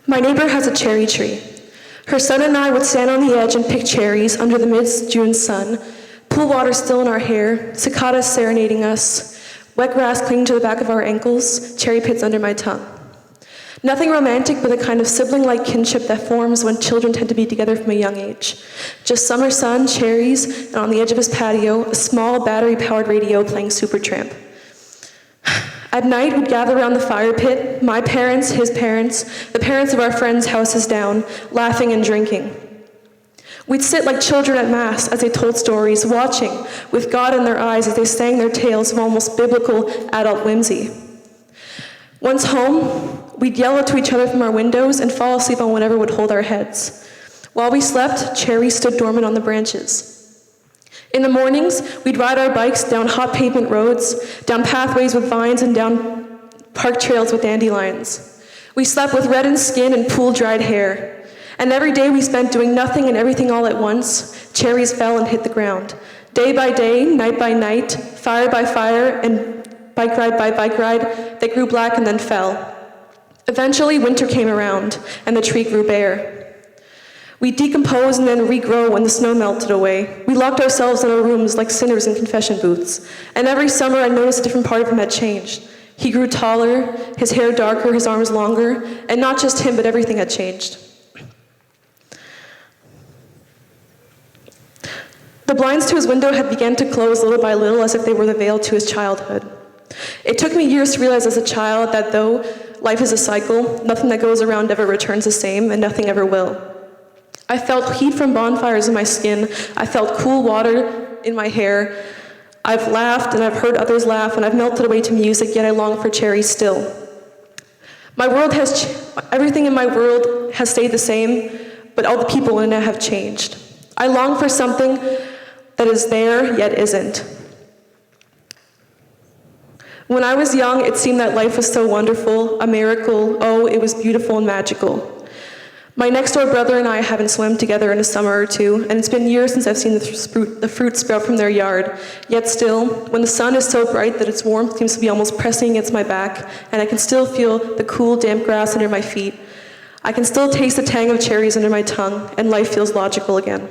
My neighbor has a cherry tree. Her son and I would stand on the edge and pick cherries under the mid-June sun, pool water still in our hair, cicadas serenading us, wet grass clinging to the back of our ankles, cherry pits under my tongue. Nothing romantic, but the kind of sibling-like kinship that forms when children tend to be together from a young age. Just summer sun, cherries, and on the edge of his patio, a small battery-powered radio playing Supertramp. At night, we'd gather around the fire pit, my parents, his parents, the parents of our friends' houses down, laughing and drinking. We'd sit like children at Mass as they told stories, watching, with God in their eyes as they sang their tales of almost biblical adult whimsy. Once home, we'd yell out to each other from our windows and fall asleep on whatever would hold our heads. While we slept, cherries stood dormant on the branches. In the mornings, we'd ride our bikes down hot pavement roads, down pathways with vines, and down park trails with dandelions. We slept with reddened skin and pool-dried hair. And every day we spent doing nothing and everything all at once, cherries fell and hit the ground. Day by day, night by night, fire by fire, and bike ride by bike ride, they grew black and then fell. Eventually, winter came around, and the tree grew bare. We decomposed and then regrow when the snow melted away. We locked ourselves in our rooms like sinners in confession booths. And every summer I noticed a different part of him had changed. He grew taller, his hair darker, his arms longer, and not just him, but everything had changed. The blinds to his window had begun to close little by little as if they were the veil to his childhood. It took me years to realize as a child that though life is a cycle, nothing that goes around ever returns the same, and nothing ever will. I felt heat from bonfires in my skin. I felt cool water in my hair. I've laughed and I've heard others laugh, and I've melted away to music, yet I long for cherries still. Everything in my world has stayed the same, but all the people in it have changed. I long for something that is there, yet isn't. When I was young, it seemed that life was so wonderful, a miracle. Oh, it was beautiful and magical. My next-door brother and I haven't swum together in a summer or two, and it's been years since I've seen the fruit sprout from their yard. Yet still, when the sun is so bright that its warmth seems to be almost pressing against my back, and I can still feel the cool, damp grass under my feet, I can still taste the tang of cherries under my tongue, and life feels logical again.